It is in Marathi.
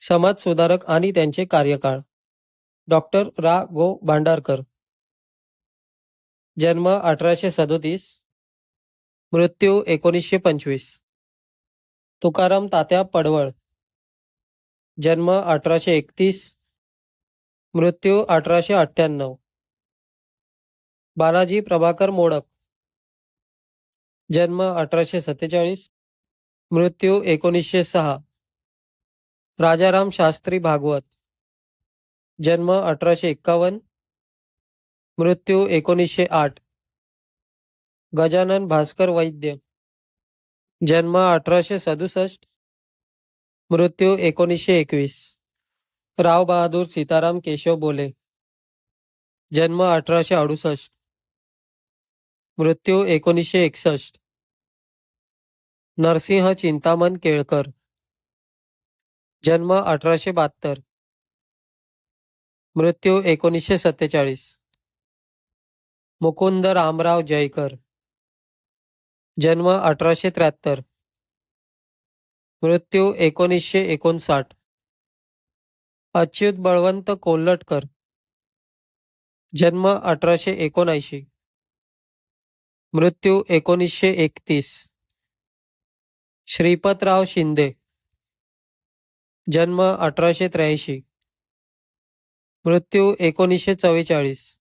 समाजसुधारक आणि त्यांचे कार्यकाळ. डॉक्टर रा. गो. भांडारकर. जन्म 1837, मृत्यू 1925. तुकाराम तात्या पडवळ. जन्म 1831, मृत्यू 1898. बालाजी प्रभाकर मोडक. जन्म 1847, मृत्यू 1906. राजाराम शास्त्री भागवत. जन्म 1851, मृत्यू 1908. गजानन भास्कर वैद्य. जन्म 1867, मृत्यू 1921. राव बहादूर सीताराम केशव बोले. जन्म 1868, मृत्यू 1961. नरसिंह चिंतामण केळकर. जन्म 1872, मृत्यू 1947. मुकुंद रामराव जयकर. जन्म 1873, मृत्यू 1959. अच्युत बळवंत कोल्हटकर. जन्म 1879, मृत्यू 1931. श्रीपतराव शिंदे. जन्म 1883, मृत्यू 1944.